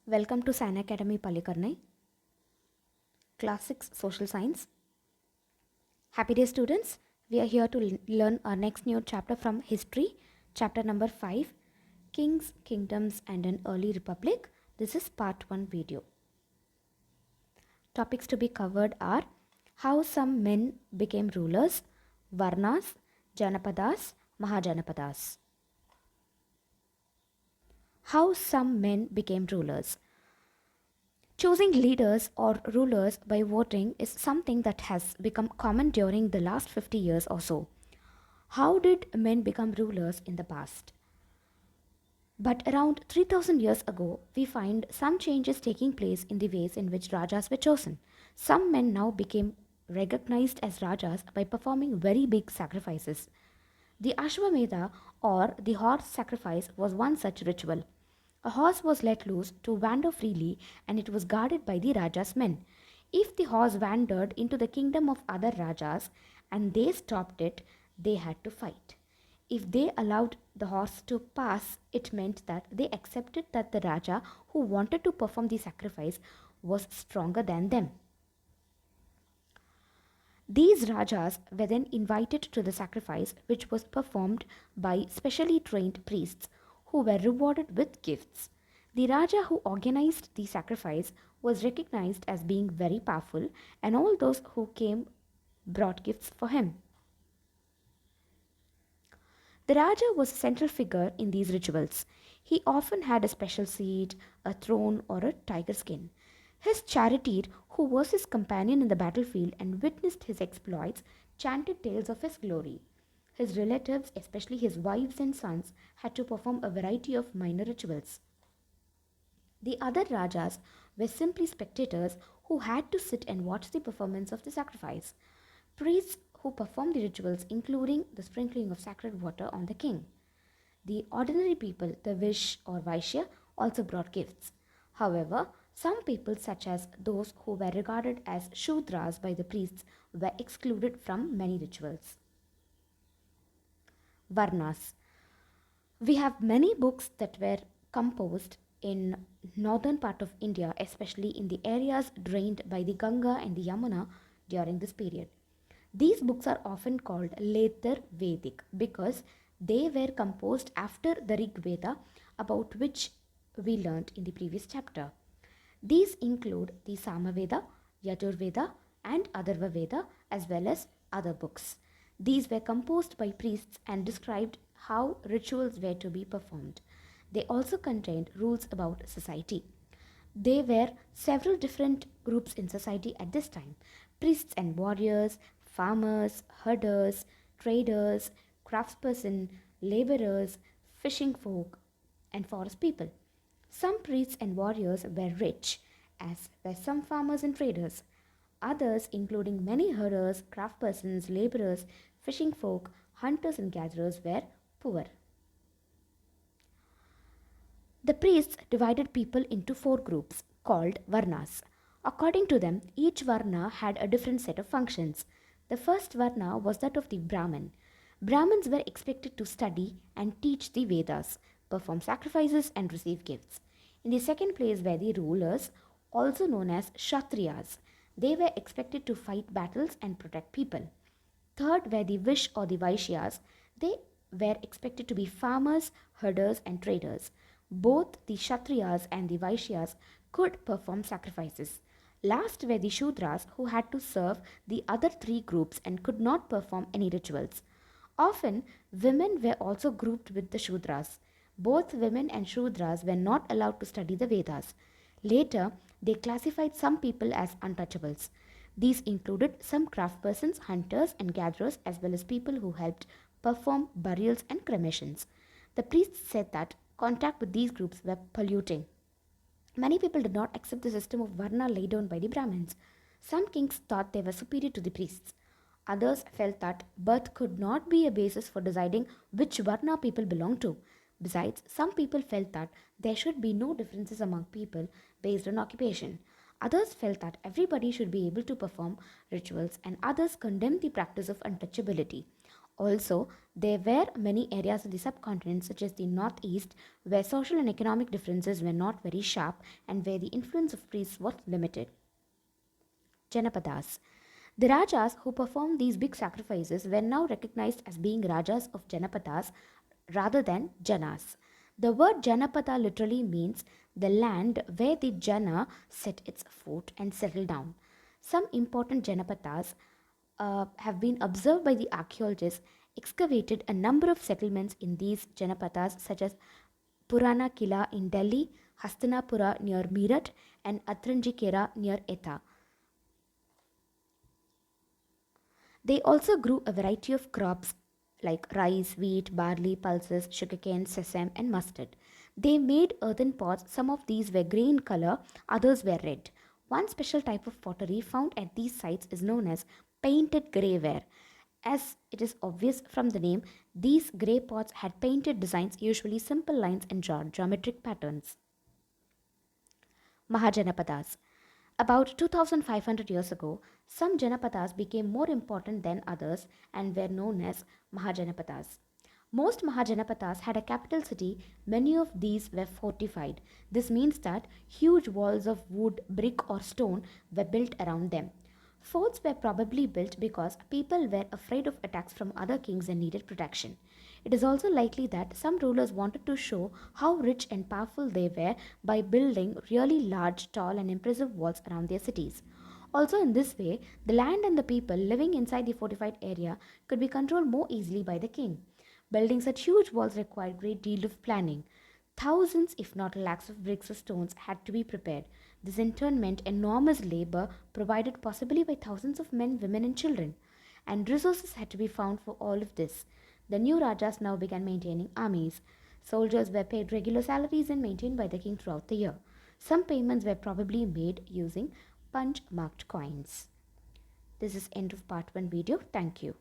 Welcome to San Academy Pallikaranai, Class 6 Social Science. Happy day, students. We are here to learn our next new chapter from History, chapter number 5, Kings, Kingdoms and an Early Republic. This is part 1 video. Topics to be covered are how some men became rulers, varnas, Janapathas, Mahajanapathas. How some men became rulers. Choosing leaders or rulers by voting is something that has become common during the last 50 years or so. How did men become rulers in the past? But around 3000 years ago, we find some changes taking place in the ways in which Rajas were chosen. Some men now became recognized as Rajas by performing very big sacrifices. The Ashwamedha or the horse sacrifice was one such ritual. A horse was let loose to wander freely and it was guarded by the Raja's men. If the horse wandered into the kingdom of other Rajas and they stopped it, they had to fight. If they allowed the horse to pass, it meant that they accepted that the Raja who wanted to perform the sacrifice was stronger than them. These Rajas were then invited to the sacrifice, which was performed by specially trained priests who were rewarded with gifts. The Raja who organized the sacrifice was recognized as being very powerful, and all those who came brought gifts for him. The Raja was a central figure in these rituals. He often had a special seat, a throne, or a tiger skin. His charioteer, who was his companion in the battlefield and witnessed his exploits, chanted tales of his glory. His relatives, especially his wives and sons, had to perform a variety of minor rituals. The other Rajas were simply spectators who had to sit and watch the performance of the sacrifice. Priests who performed the rituals, including the sprinkling of sacred water on the king. The ordinary people, the Vish or Vaishya, also brought gifts. However, some people, such as those who were regarded as Shudras by the priests, were excluded from many rituals. Varnas. We have many books that were composed in northern part of India, especially in the areas drained by the Ganga and the Yamuna during this period. These books are often called later Vedic because they were composed after the Rig Veda, about which we learnt in the previous chapter. These include the Samaveda, Yajurveda and Atharva Veda as well as other books. These were composed by priests and described how rituals were to be performed. They also contained rules about society. There were several different groups in society at this time: priests and warriors, farmers, herders, traders, craftspersons, laborers, fishing folk, and forest people. Some priests and warriors were rich, as were some farmers and traders. Others, including many herders, craftspersons, laborers, fishing folk, hunters, and gatherers, were poor. The priests divided people into four groups called varnas. According to them, each varna had a different set of functions. The first varna was that of the Brahmin. Brahmins were expected to study and teach the Vedas, perform sacrifices, and receive gifts. In the second place were the rulers, also known as Kshatriyas. They were expected to fight battles and protect people. Third were the Vish or the Vaishyas. They were expected to be farmers, herders, and traders. Both the Kshatriyas and the Vaishyas could perform sacrifices. Last were the Shudras, who had to serve the other three groups and could not perform any rituals. Often, women were also grouped with the Shudras. Both women and Shudras were not allowed to study the Vedas. Later, they classified some people as untouchables. These included some craftspersons, hunters, and gatherers, as well as people who helped perform burials and cremations. The priests said that contact with these groups were polluting. Many people did not accept the system of Varna laid down by the Brahmins. Some kings thought they were superior to the priests. Others felt that birth could not be a basis for deciding which Varna people belonged to. Besides, some people felt that there should be no differences among people based on occupation. Others felt that everybody should be able to perform rituals, and others condemned the practice of untouchability. Also, there were many areas in the subcontinent, such as the northeast, where social and economic differences were not very sharp and where the influence of priests was limited. Janapathas. The Rajas who performed these big sacrifices were now recognized as being Rajas of Janapathas rather than Janas. The word Janapatha literally means the land where the Jana set its foot and settled down. Some important Janapathas have been observed by the archaeologists, excavated a number of settlements in these Janapathas, such as Purana Kila in Delhi, Hastinapura near Meerut, and Atranjikera near Etha. They also grew a variety of crops like rice, wheat, barley, pulses, sugarcane, sesame, and mustard. They made earthen pots. Some of these were grey in color, others were red. One special type of pottery found at these sites is known as painted greyware. As it is obvious from the name, these grey pots had painted designs, usually simple lines and geometric patterns. Mahajanapadas. About 2500 years ago, some Janapathas became more important than others and were known as Mahajanapathas. Most Mahajanapathas had a capital city, many of these were fortified. This means that huge walls of wood, brick, or stone were built around them. Forts were probably built because people were afraid of attacks from other kings and needed protection. It is also likely that some rulers wanted to show how rich and powerful they were by building really large, tall, and impressive walls around their cities. Also, in this way, the land and the people living inside the fortified area could be controlled more easily by the king. Building such huge walls required great deal of planning. Thousands, if not lakhs, of bricks or stones had to be prepared. This in turn meant enormous labor provided possibly by thousands of men, women, and children. And resources had to be found for all of this. The new Rajas now began maintaining armies. Soldiers were paid regular salaries and maintained by the king throughout the year. Some payments were probably made using punch marked coins. This is end of part 1 video. Thank you.